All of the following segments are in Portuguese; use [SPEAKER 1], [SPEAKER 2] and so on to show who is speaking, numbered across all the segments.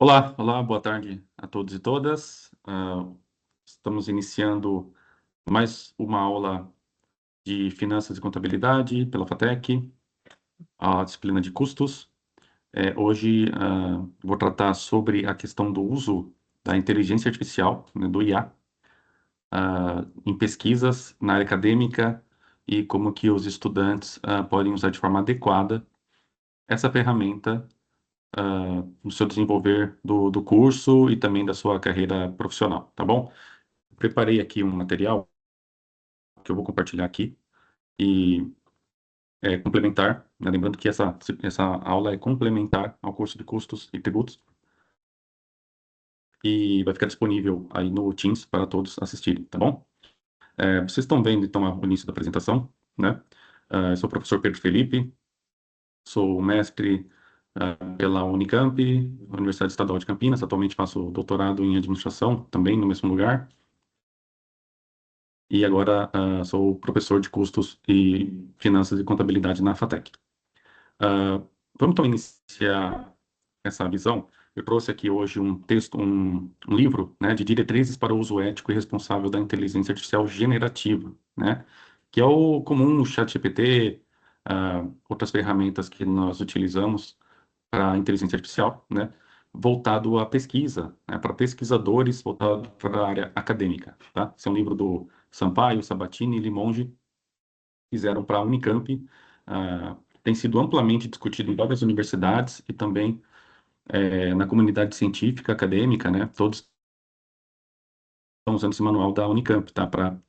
[SPEAKER 1] Olá, olá, boa tarde a todos e todas. Estamos iniciando mais uma aula de Finanças e Contabilidade pela FATEC, a disciplina de custos. Hoje vou tratar sobre a questão do uso da inteligência artificial, né, do IA, em pesquisas na área acadêmica e como que os estudantes podem usar de forma adequada essa ferramenta no seu desenvolver do curso e também da sua carreira profissional, tá bom? Preparei aqui um material que eu vou compartilhar aqui e complementar, né? Lembrando que essa aula é complementar ao curso de custos e tributos e vai ficar disponível aí no Teams para todos assistirem, tá bom? Vocês estão vendo então o início da apresentação, né? Eu sou o professor Pedro Felipe, sou mestre pela Unicamp, Universidade Estadual de Campinas. Atualmente faço doutorado em administração, também no mesmo lugar. E agora sou professor de custos e finanças e contabilidade na FATEC. Ah, Vamos então iniciar essa visão. Eu trouxe aqui hoje um texto, um livro, né, de diretrizes para o uso ético e responsável da inteligência artificial generativa, né, que é o comum, o ChatGPT, outras ferramentas que nós utilizamos para a inteligência artificial, né, voltado à pesquisa, né, para pesquisadores, voltado para a área acadêmica, tá? Esse é um livro do Sampaio, Sabatini e Limonge, fizeram para a Unicamp, tem sido amplamente discutido em várias universidades e também na comunidade científica, acadêmica, né? Todos estão usando esse manual da Unicamp, tá? Para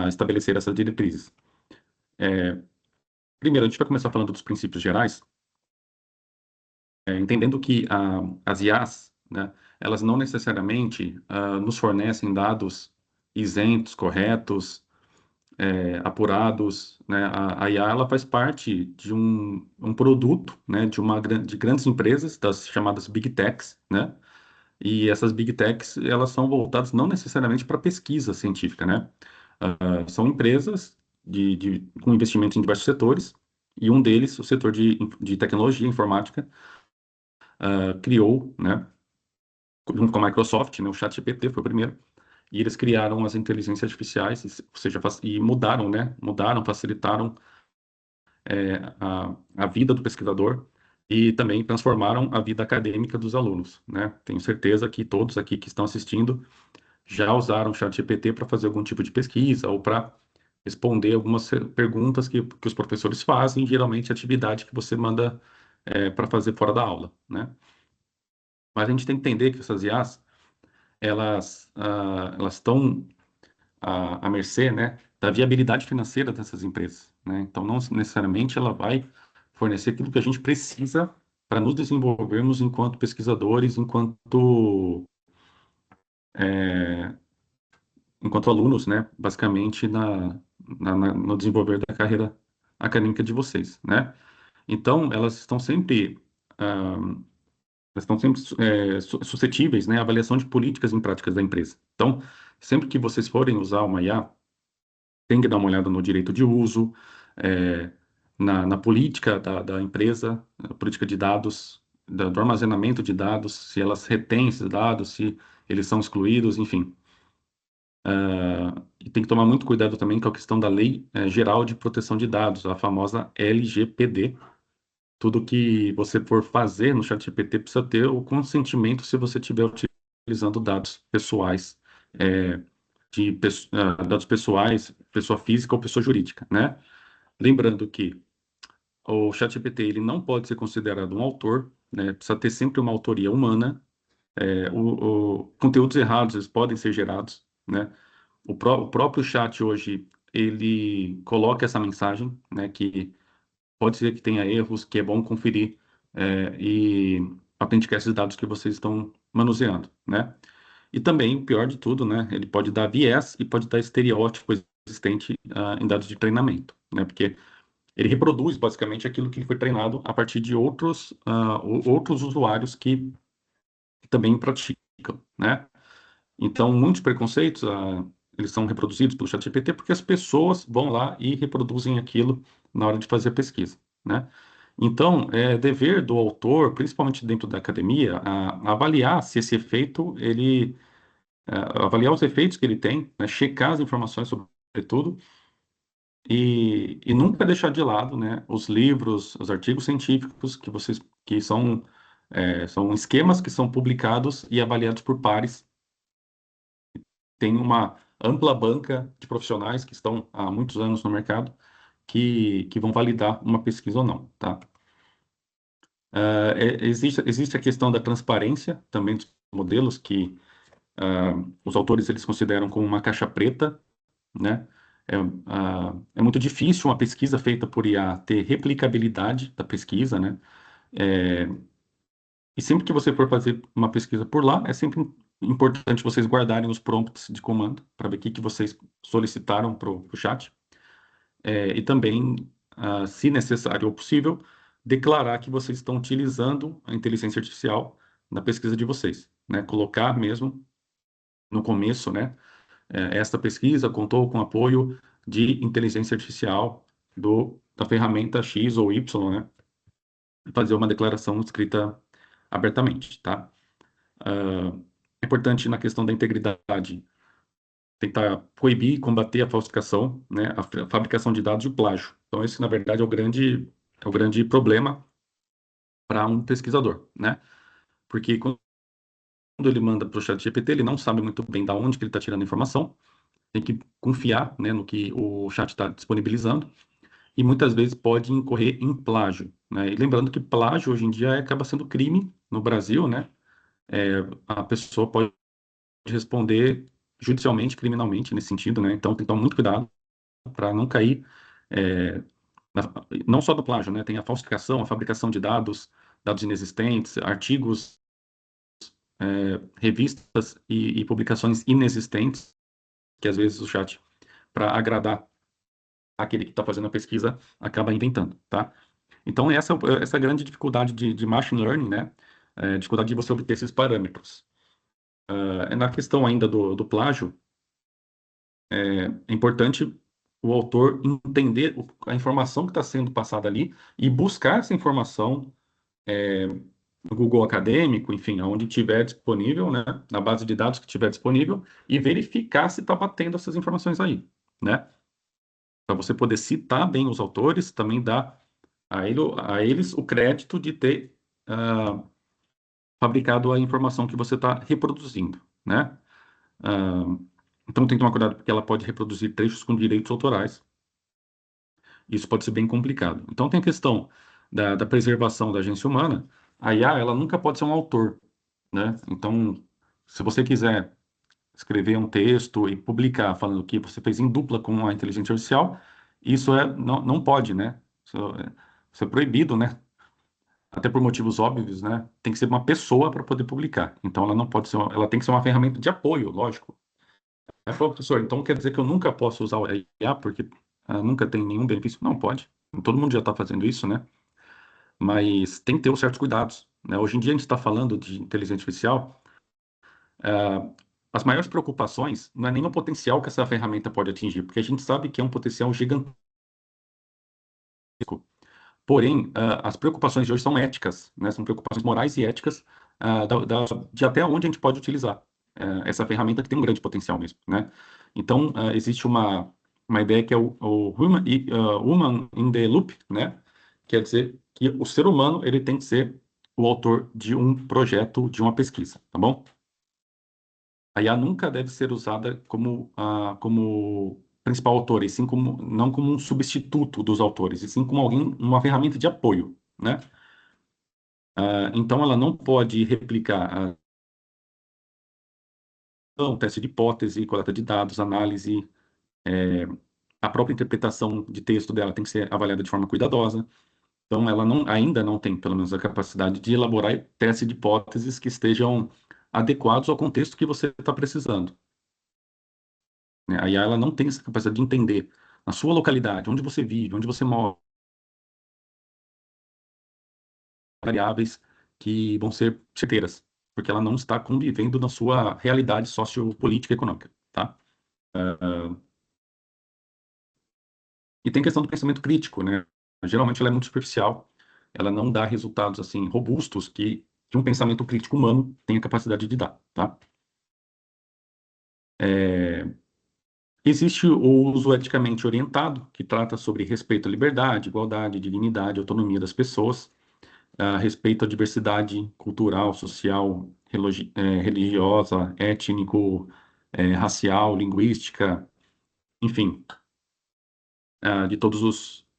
[SPEAKER 1] estabelecer essas diretrizes. Primeiro, a gente vai começar falando dos princípios gerais, entendendo que as IAs, né? Elas não necessariamente nos fornecem dados isentos, corretos, apurados, né? A IA ela faz parte de um produto, né? De grandes empresas, das chamadas Big Techs, né? E essas Big Techs elas são voltadas não necessariamente para pesquisa científica, né? São empresas com investimentos em diversos setores e um deles, o setor de tecnologia informática, criou, né? Junto com a Microsoft, né? O ChatGPT foi o primeiro. E eles criaram as inteligências artificiais, ou seja, e mudaram, né? Mudaram, facilitaram a vida do pesquisador e também transformaram a vida acadêmica dos alunos, né? Tenho certeza que todos aqui que estão assistindo já usaram o ChatGPT para fazer algum tipo de pesquisa ou para responder algumas perguntas que os professores fazem, geralmente atividade que você manda para fazer fora da aula, né? Mas a gente tem que entender que essas IAs, elas estão à mercê, né, da viabilidade financeira dessas empresas, né? Então, não necessariamente ela vai fornecer aquilo que a gente precisa para nos desenvolvermos enquanto pesquisadores, é, enquanto alunos, né, basicamente no desenvolver da carreira acadêmica de vocês, né? Então, ah, elas estão sempre suscetíveis, né, à avaliação de políticas e práticas da empresa. Então, sempre que vocês forem usar uma IA, tem que dar uma olhada no direito de uso, é, na política da empresa, na política de dados, do armazenamento de dados, se elas retêm esses dados, se eles são excluídos, enfim. E tem que tomar muito cuidado também com a questão da Lei Geral de Proteção de Dados, a famosa LGPD. Tudo que você for fazer no ChatGPT precisa ter o consentimento se você estiver utilizando dados pessoais, é, dados pessoais, pessoa física ou pessoa jurídica, né? Lembrando que o ChatGPT ele não pode ser considerado um autor, né? Precisa ter sempre uma autoria humana. Conteúdos errados eles podem ser gerados, né? O próprio chat hoje ele coloca essa mensagem, né? Que pode ser que tenha erros, que é bom conferir e autenticar esses dados que vocês estão manuseando, né? E também, o pior de tudo, né? Ele pode dar viés e pode dar estereótipo existente em dados de treinamento, né? Porque ele reproduz basicamente aquilo que foi treinado a partir de outros usuários que também praticam, né? Então, muitos preconceitos, eles são reproduzidos pelo ChatGPT porque as pessoas vão lá e reproduzem aquilo na hora de fazer a pesquisa, né? Então, é dever do autor, principalmente dentro da academia, avaliar se esse efeito, avaliar os efeitos que ele tem, né, checar as informações sobre tudo e nunca deixar de lado, né, os livros, os artigos científicos que são esquemas que são publicados e avaliados por pares. Tem uma ampla banca de profissionais que estão há muitos anos no mercado que vão validar uma pesquisa ou não, tá? Existe a questão da transparência também dos modelos os autores eles consideram como uma caixa preta, né? É muito difícil uma pesquisa feita por IA ter replicabilidade da pesquisa, né? É, e sempre que você for fazer uma pesquisa por lá, é sempre importante vocês guardarem os prompts de comando para ver o que vocês solicitaram para o chat. E também, se necessário ou possível, declarar que vocês estão utilizando a inteligência artificial na pesquisa de vocês, né? Colocar mesmo no começo, né? Esta pesquisa contou com apoio de inteligência artificial da ferramenta X ou Y, né? Fazer uma declaração escrita abertamente, tá? É importante na questão da integridade tentar proibir e combater a falsificação, né, a fabricação de dados e o plágio. Então, esse, na verdade, é o grande problema para um pesquisador, né? Porque quando ele manda para o chat GPT, ele não sabe muito bem da onde que ele está tirando a informação, tem que confiar, né, no que o chat está disponibilizando, e muitas vezes pode incorrer em plágio, né? E lembrando que plágio, hoje em dia, acaba sendo crime no Brasil, né? A pessoa pode responder judicialmente, criminalmente, nesse sentido, né? Então, tem que tomar muito cuidado para não cair, é, não só do plágio, né? Tem a falsificação, a fabricação de dados inexistentes, artigos, revistas e publicações inexistentes, que às vezes o chat, para agradar aquele que está fazendo a pesquisa, acaba inventando, tá? Então, essa é a grande dificuldade de machine learning, né? Dificuldade de você obter esses parâmetros. Na questão ainda do plágio, é importante o autor entender a informação que está sendo passada ali e buscar essa informação no Google Acadêmico, enfim, onde tiver disponível, né, na base de dados que tiver disponível, e verificar se está batendo essas informações aí, né? Para você poder citar bem os autores, também dar a eles o crédito de ter fabricado a informação que você está reproduzindo, né? Ah, então tem que tomar cuidado porque ela pode reproduzir trechos com direitos autorais. Isso pode ser bem complicado. Então tem a questão da preservação da agência humana. A IA, ela nunca pode ser um autor, né? Então, se você quiser escrever um texto e publicar falando que você fez em dupla com a inteligência artificial, isso não pode, né? Isso é proibido, né? Até por motivos óbvios, né? Tem que ser uma pessoa para poder publicar. Então, ela não pode ser, ela tem que ser uma ferramenta de apoio, lógico. Aí falou, professor, então quer dizer que eu nunca posso usar o IA porque nunca tem nenhum benefício? Não pode. Todo mundo já está fazendo isso, né? Mas tem que ter os certos cuidados, né? Hoje em dia a gente está falando de inteligência artificial. As maiores preocupações não é nem o potencial que essa ferramenta pode atingir, porque a gente sabe que é um potencial gigantesco. Porém, as preocupações de hoje são éticas, né? São preocupações morais e éticas de até onde a gente pode utilizar essa ferramenta que tem um grande potencial mesmo, né? Então, existe uma ideia que é o human in the loop, né? Quer dizer que o ser humano ele tem que ser o autor de um projeto, de uma pesquisa, tá bom? A IA nunca deve ser usada como principal autor, e sim não como um substituto dos autores, e sim como uma ferramenta de apoio, né? Então, ela não pode replicar teste de hipótese, coleta de dados, análise, a própria interpretação de texto dela tem que ser avaliada de forma cuidadosa. Então, ela ainda não tem, pelo menos, a capacidade de elaborar teste de hipóteses que estejam adequados ao contexto que você está precisando, né? A IA ela não tem essa capacidade de entender na sua localidade, onde você vive, onde você mora, variáveis que vão ser certeiras, porque ela não está convivendo na sua realidade sociopolítica e econômica, tá? E tem questão do pensamento crítico, né? Geralmente ela é muito superficial, ela não dá resultados assim robustos que um pensamento crítico humano tem a capacidade de dar, tá? Existe o uso eticamente orientado, que trata sobre respeito à liberdade, igualdade, dignidade, autonomia das pessoas, respeito à diversidade cultural, social, religiosa, étnico, racial, linguística, enfim, de todos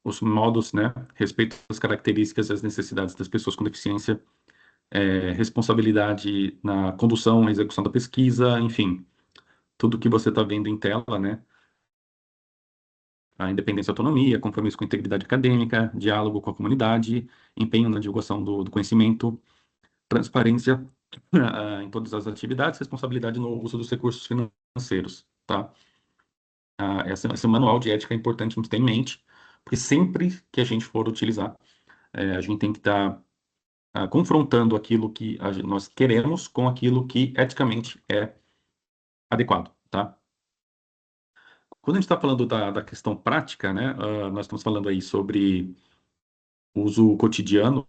[SPEAKER 1] os modos, né? Respeito às características e às necessidades das pessoas com deficiência, responsabilidade na condução e execução da pesquisa, enfim, tudo que você está vendo em tela, né? A independência e autonomia, compromisso com a integridade acadêmica, diálogo com a comunidade, empenho na divulgação do conhecimento, transparência em todas as atividades, responsabilidade no uso dos recursos financeiros, tá? Esse manual de ética é importante a gente ter em mente, porque sempre que a gente for utilizar, a gente tem que estar confrontando aquilo que nós queremos com aquilo que eticamente é adequado, tá? Quando a gente está falando da questão prática, né, nós estamos falando aí sobre uso cotidiano,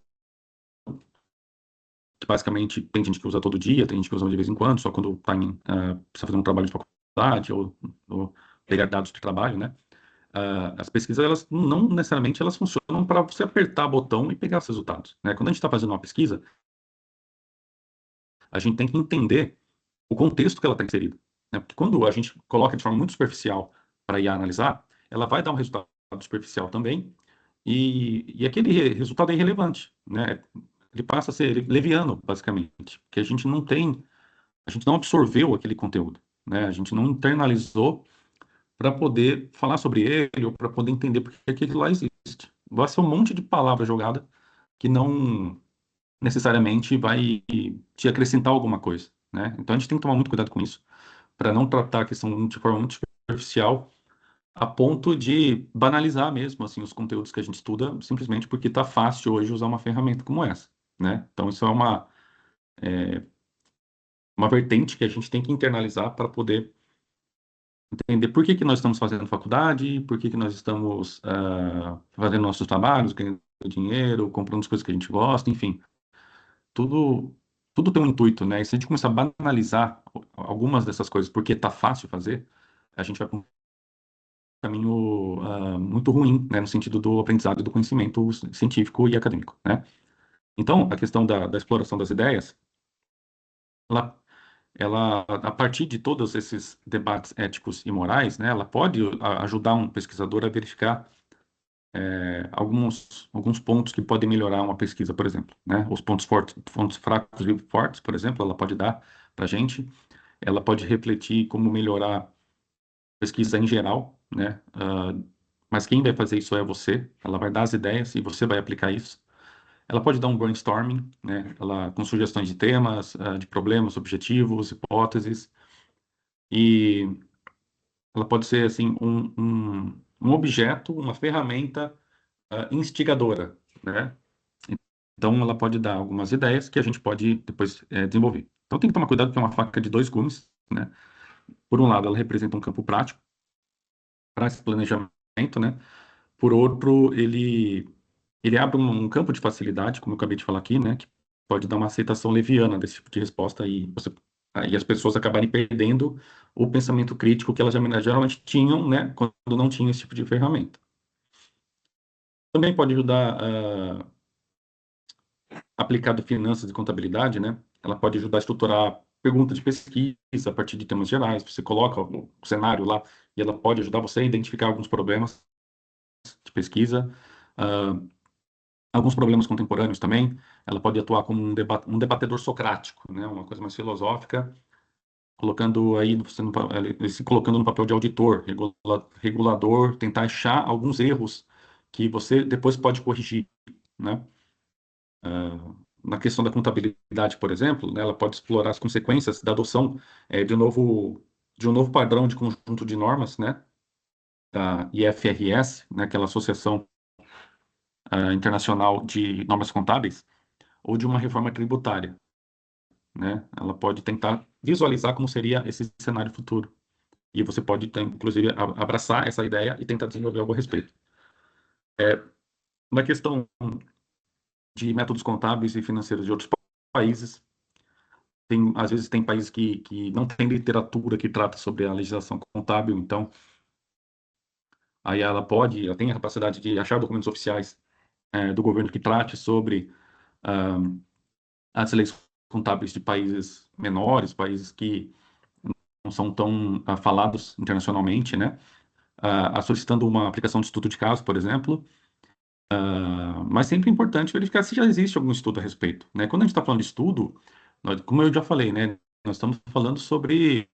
[SPEAKER 1] que basicamente tem gente que usa todo dia, tem gente que usa de vez em quando, só quando precisa fazer um trabalho de faculdade ou pegar dados de trabalho, né? As pesquisas, elas não necessariamente elas funcionam para você apertar botão e pegar os resultados, né? Quando a gente está fazendo uma pesquisa, a gente tem que entender o contexto que ela está inserida, né? Porque quando a gente coloca de forma muito superficial para ir analisar, ela vai dar um resultado superficial também, e aquele resultado é irrelevante, né? Ele passa a ser leviano, basicamente, porque a gente não absorveu aquele conteúdo, né? A gente não internalizou para poder falar sobre ele ou para poder entender por que aquilo lá existe. Vai ser um monte de palavra jogada que não necessariamente vai te acrescentar alguma coisa, né? Então a gente tem que tomar muito cuidado com isso, para não tratar a questão de forma muito superficial, a ponto de banalizar mesmo assim os conteúdos que a gente estuda, simplesmente porque está fácil hoje usar uma ferramenta como essa, né? Então isso é uma vertente que a gente tem que internalizar para poder entender por que que nós estamos fazendo faculdade, por que que nós estamos fazendo nossos trabalhos, ganhando dinheiro, comprando as coisas que a gente gosta, enfim, tudo tudo tem um intuito, né? E se a gente começar a banalizar algumas dessas coisas porque está fácil fazer, a gente vai para um caminho muito ruim, né? No sentido do aprendizado e do conhecimento científico e acadêmico, né? Então, a questão da exploração das ideias, ela a partir de todos esses debates éticos e morais, né, ela pode ajudar um pesquisador a verificar alguns pontos que podem melhorar uma pesquisa, por exemplo, né? Os pontos fortes, pontos fracos e fortes, por exemplo, ela pode dar para a gente. Ela pode refletir como melhorar a pesquisa em geral, né? Mas quem vai fazer isso é você. Ela vai dar as ideias e você vai aplicar isso. Ela pode dar um brainstorming, né? Ela com sugestões de temas, de problemas, objetivos, hipóteses. E ela pode ser assim um objeto, uma ferramenta instigadora, né? Então ela pode dar algumas ideias que a gente pode depois desenvolver. Então tem que tomar cuidado que é uma faca de dois gumes, né? Por um lado, ela representa um campo prático para esse planejamento, né? Por outro, ele abre um campo de facilidade, como eu acabei de falar aqui, né? Que pode dar uma aceitação leviana desse tipo de resposta aí as pessoas acabarem perdendo o pensamento crítico que elas geralmente tinham, né? Quando não tinham esse tipo de ferramenta. Também pode ajudar aplicado finanças e contabilidade, né? Ela pode ajudar a estruturar perguntas de pesquisa a partir de temas gerais. Você coloca o cenário lá e ela pode ajudar você a identificar alguns problemas de pesquisa, ah, alguns problemas contemporâneos também. Ela pode atuar como um debatedor socrático, né? Uma coisa mais filosófica, colocando aí você se colocando no papel de auditor, regulador, tentar achar alguns erros que você depois pode corrigir, né? Na questão da contabilidade, por exemplo, né, ela pode explorar as consequências da adoção de um novo padrão de conjunto de normas, né, da IFRS, né, aquela Associação Internacional de Normas Contábeis, ou de uma reforma tributária, né? Ela pode tentar visualizar como seria esse cenário futuro. E você pode, inclusive, abraçar essa ideia e tentar desenvolver algo a respeito. Uma questão de métodos contábeis e financeiros de outros países. Às vezes tem países que não tem literatura que trata sobre a legislação contábil, então aí ela tem a capacidade de achar documentos oficiais do governo que trate sobre ah, as leis contábeis de países menores, países que não são tão falados internacionalmente, né? Solicitando uma aplicação de estudo de caso, por exemplo. Mas sempre é importante verificar se já existe algum estudo a respeito, né? Quando a gente está falando de estudo, como eu já falei, né? Nós estamos falando sobre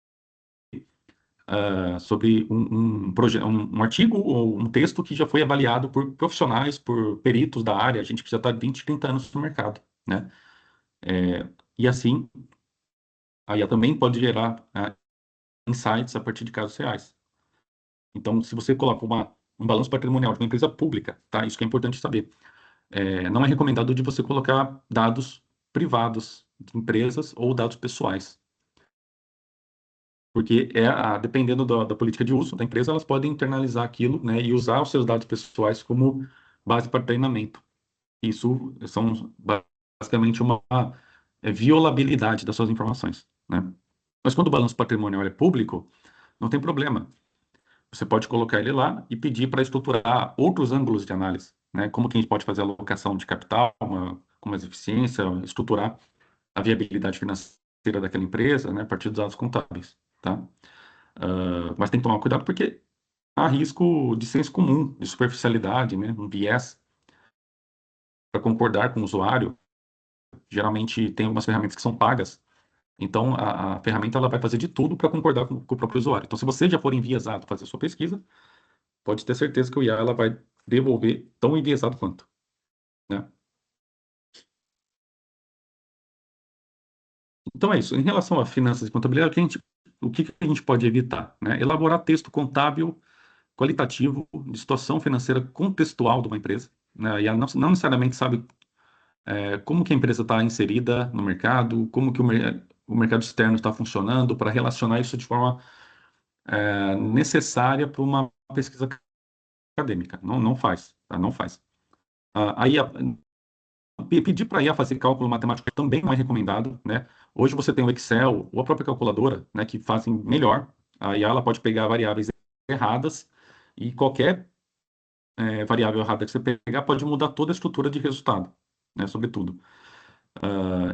[SPEAKER 1] um artigo ou um texto que já foi avaliado por profissionais, por peritos da área, gente que já está 20, 30 anos no mercado, né? E assim, a IA também pode gerar insights a partir de casos reais. Então, se você coloca um balanço patrimonial de uma empresa pública, tá? Isso que é importante saber. Não é recomendado de você colocar dados privados de empresas ou dados pessoais, porque dependendo da política de uso da empresa, elas podem internalizar aquilo, né, e usar os seus dados pessoais como base para treinamento. Isso são basicamente uma violabilidade das suas informações, né? Mas quando o balanço patrimonial é público, não tem problema. Você pode colocar ele lá e pedir para estruturar outros ângulos de análise, né? Como que a gente pode fazer a alocação de capital com mais eficiência, estruturar a viabilidade financeira daquela empresa, né, a partir dos dados contábeis, tá? Mas tem que tomar cuidado porque há risco de senso comum, de superficialidade, né, um viés para concordar com o usuário. Geralmente tem algumas ferramentas que são pagas, então a ferramenta ela vai fazer de tudo para concordar com o próprio usuário. Então, se você já for enviesado fazer a sua pesquisa, pode ter certeza que o IA ela vai devolver tão enviesado quanto, né? Então é isso. Em relação a finanças e contabilidade, o que a gente pode evitar, né? Elaborar texto contábil qualitativo de situação financeira contextual de uma empresa, né? E ela não necessariamente sabe como que a empresa está inserida no mercado, como que o mercado externo está funcionando, para relacionar isso de forma necessária para uma pesquisa acadêmica. Não, não faz, tá? Não faz. Aí, pedir para a IA fazer cálculo matemático também não é recomendado, né? Hoje você tem o Excel ou a própria calculadora, né, que fazem melhor. A IA ela pode pegar variáveis erradas e qualquer variável errada que você pegar pode mudar toda a estrutura de resultado, né, sobretudo.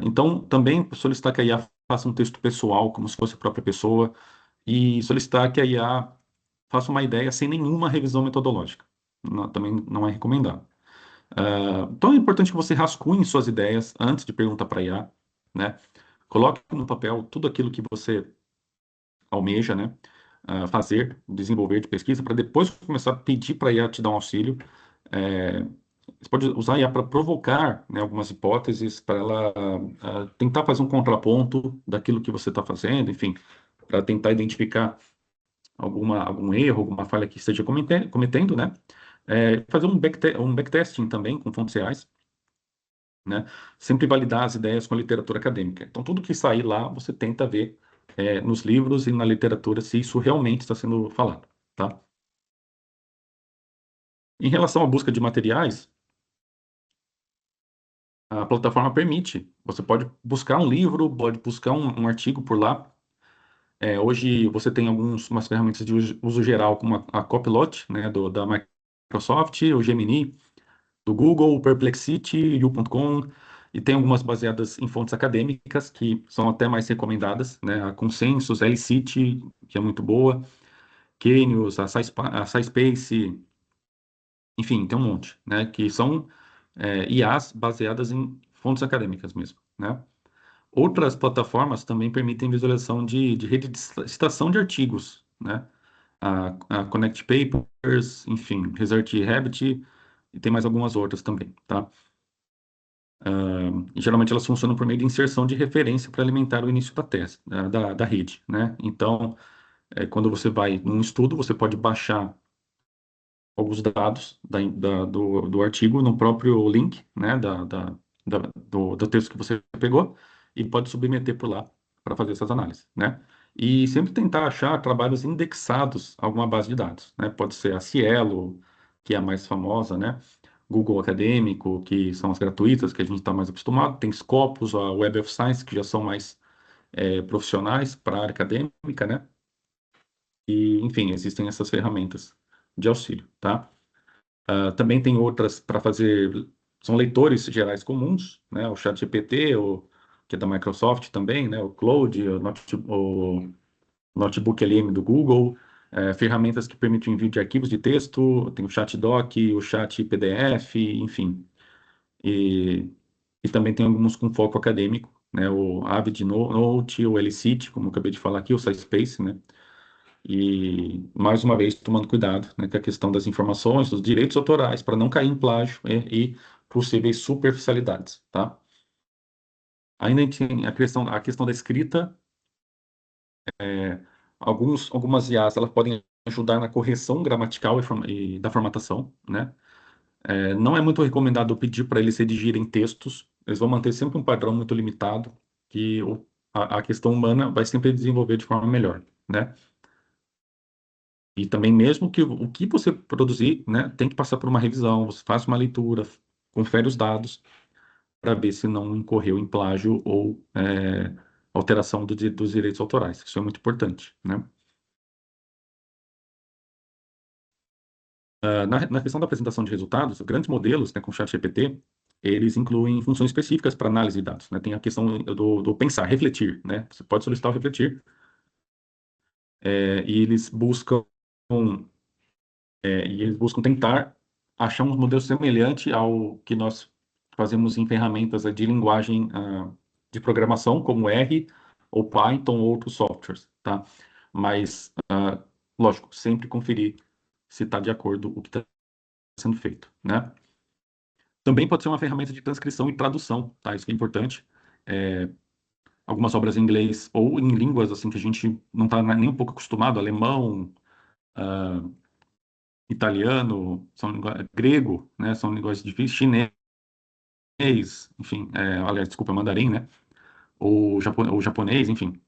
[SPEAKER 1] Então, também solicitar que a IA faça um texto pessoal, como se fosse a própria pessoa, e solicitar que a IA faça uma ideia sem nenhuma revisão metodológica. Também não é recomendado. Então, é importante que você rascunhe suas ideias antes de perguntar para a IA, né? Coloque no papel tudo aquilo que você almeja, né? Fazer, desenvolver de pesquisa, para depois começar a pedir para a IA te dar um auxílio. É, Você pode usar a IA para provocar, né, algumas hipóteses, para ela tentar fazer um contraponto daquilo que você está fazendo, enfim, para tentar identificar algum erro, alguma falha que esteja cometendo, né? Fazer um backtesting também com fontes reais, né? Sempre validar as ideias com a literatura acadêmica. Então, tudo que sair lá, você tenta ver nos livros e na literatura se isso realmente está sendo falado, tá? Em relação à busca de materiais, a plataforma permite. Você pode buscar um livro, pode buscar um artigo por lá. Hoje você tem umas ferramentas de uso geral, como a Copilot, né, da Microsoft, o Gemini, do Google, o Perplexity, U.com, e tem algumas baseadas em fontes acadêmicas, que são até mais recomendadas, né, a Consensus, a LCIT, que é muito boa, Canvas, a SciSpace, enfim, tem um monte, né, que são IAs baseadas em fontes acadêmicas mesmo, né? Outras plataformas também permitem visualização de rede de citação de artigos, né? A Connect Papers, enfim, ResearchRabbit, e tem mais algumas outras também, tá? E geralmente elas funcionam por meio de inserção de referência para alimentar o início da tese, da rede, né? Então, quando você vai num estudo, você pode baixar alguns dados do artigo no próprio link, né, do texto que você pegou e pode submeter por lá para fazer essas análises, né? E sempre tentar achar trabalhos indexados a alguma base de dados, né? Pode ser a Cielo, que é a mais famosa, né? Google Acadêmico, que são as gratuitas, que a gente está mais acostumado, tem Scopus, a Web of Science, que já são mais profissionais para a área acadêmica, né? E, enfim, existem essas ferramentas de auxílio, tá? Também tem outras para fazer, são leitores gerais comuns, né? O ChatGPT, que é da Microsoft também, né? O Claude, o Notebook LM do Google, ferramentas que permitem envio de arquivos de texto, tem o ChatDoc, o Chat PDF, enfim. E também tem alguns com foco acadêmico, né? O AvidNote, o Elicit, como eu acabei de falar aqui, o SciSpace, né? E, mais uma vez, tomando cuidado, né, com a questão das informações, dos direitos autorais, para não cair em plágio e possíveis superficialidades, tá? Ainda tem a questão da escrita, é, algumas IAs, elas podem ajudar na correção gramatical e da formatação, né? Não é muito recomendado pedir para eles redigirem textos, eles vão manter sempre um padrão muito limitado, que a questão humana vai sempre desenvolver de forma melhor, né? E também mesmo que o que você produzir, né, tem que passar por uma revisão, você faz uma leitura, confere os dados para ver se não incorreu em plágio ou alteração dos direitos autorais. Isso é muito importante, né? Na questão da apresentação de resultados, grandes modelos, né, com ChatGPT, eles incluem funções específicas para análise de dados, né? Tem a questão do pensar, refletir, né? Você pode solicitar o refletir, e eles buscam tentar achar um modelo semelhante ao que nós fazemos em ferramentas de linguagem de programação, como R ou Python ou outros softwares, tá? Mas, lógico, sempre conferir se está de acordo com o que está sendo feito, né? Também pode ser uma ferramenta de transcrição e tradução, tá? Isso que é importante. É, algumas obras em inglês ou em línguas assim que a gente não está nem um pouco acostumado, alemão, ah, italiano, grego, né? São linguagens difíceis, chinês, enfim, aliás, desculpa, mandarim, né? Ou japonês, enfim,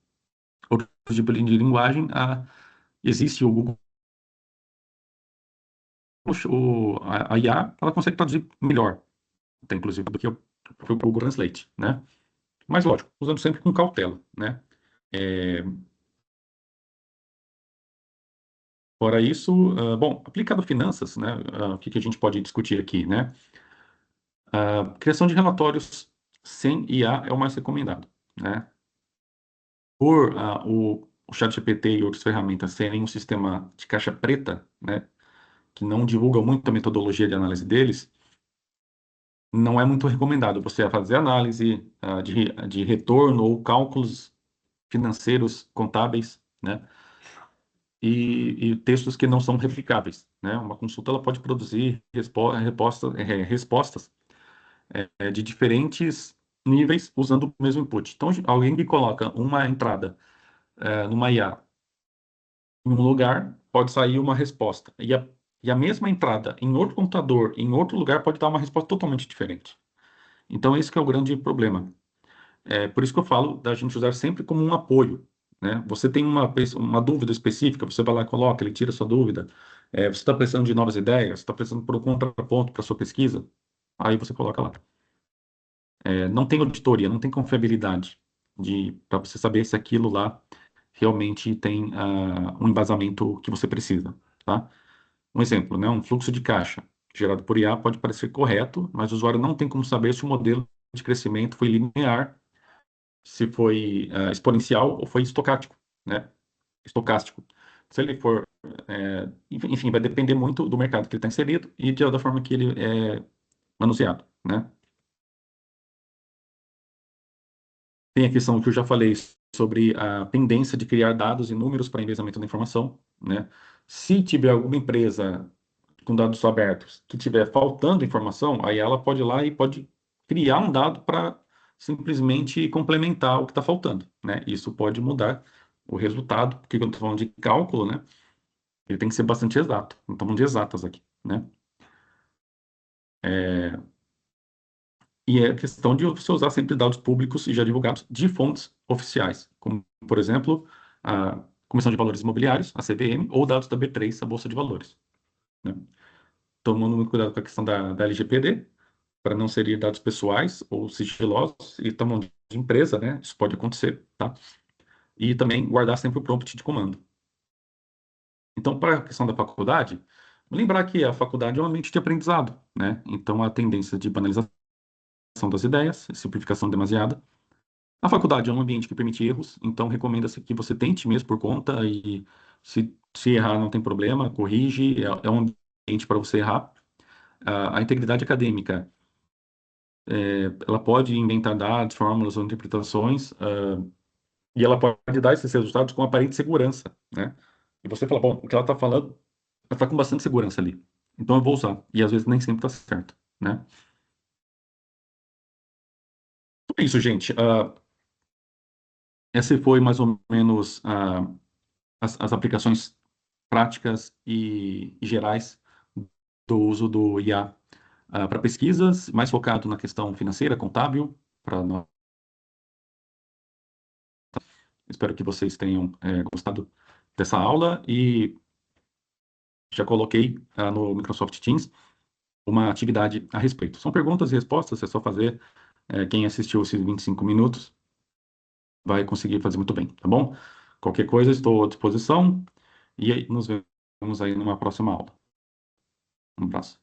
[SPEAKER 1] outros tipos de linguagem. Existe o Google, a IA, ela consegue traduzir melhor, até inclusive, do que o Google Translate, né? Mas, lógico, usando sempre com cautela, né? É, Fora isso, bom, aplicado a finanças, né? O que a gente pode discutir aqui, né? A criação de relatórios sem IA é o mais recomendado, né? Por o ChatGPT e outras ferramentas serem um sistema de caixa preta, né? Que não divulga muito a metodologia de análise deles, não é muito recomendado você fazer análise de retorno ou cálculos financeiros contábeis, né? E textos que não são replicáveis, né? Uma consulta ela pode produzir respostas de diferentes níveis usando o mesmo input. Então, alguém que coloca uma entrada numa IA em um lugar, pode sair uma resposta. E a mesma entrada em outro computador, em outro lugar, pode dar uma resposta totalmente diferente. Então, esse que é o grande problema. Por isso que eu falo da gente usar sempre como um apoio, né? Você tem uma dúvida específica, você vai lá e coloca, ele tira a sua dúvida. Você está precisando de novas ideias, está precisando por um contraponto para sua pesquisa, aí você coloca lá. Não tem auditoria, não tem confiabilidade para você saber se aquilo lá realmente tem um embasamento que você precisa, tá? Um exemplo, né? Um fluxo de caixa gerado por IA pode parecer correto, mas o usuário não tem como saber se o modelo de crescimento foi linear, se foi exponencial ou foi estocástico, né? Estocástico. Se ele for, enfim, vai depender muito do mercado que ele está inserido e da forma que ele é manuseado, né? Tem a questão que eu já falei sobre a tendência de criar dados e números para enviesamento da informação, né? Se tiver alguma empresa com dados abertos que tiver faltando informação, aí ela pode ir lá e pode criar um dado para simplesmente complementar o que está faltando, né? Isso pode mudar o resultado, porque quando eu estou falando de cálculo, né? Ele tem que ser bastante exato. Não estamos de exatas aqui, né? E é questão de você usar sempre dados públicos e já divulgados de fontes oficiais, como, por exemplo, a Comissão de Valores Imobiliários, a CVM, ou dados da B3, a Bolsa de Valores, né? tomando muito cuidado com a questão da LGPD, para não serem dados pessoais ou sigilosos, e estamos de empresa, né? Isso pode acontecer, tá? E também guardar sempre o prompt de comando. Então, para a questão da faculdade, lembrar que a faculdade é um ambiente de aprendizado, né? Então, a tendência de banalização das ideias, simplificação demasiada. A faculdade é um ambiente que permite erros, então recomenda-se que você tente mesmo por conta e se errar não tem problema, corrige, é um ambiente para você errar. A integridade acadêmica, ela pode inventar dados, fórmulas ou interpretações, e ela pode dar esses resultados com aparente segurança, né? E você fala, bom, o que ela está falando, ela está com bastante segurança ali, então eu vou usar. E às vezes nem sempre está certo, né? Então é isso, gente. Essa foi mais ou menos as aplicações práticas e gerais do uso do IA para pesquisas, mais focado na questão financeira, contábil, para nós. Espero que vocês tenham gostado dessa aula e já coloquei no Microsoft Teams uma atividade a respeito. São perguntas e respostas, é só fazer. Quem assistiu esses 25 minutos vai conseguir fazer muito bem, tá bom? Qualquer coisa, estou à disposição e aí nos vemos aí numa próxima aula. Um abraço.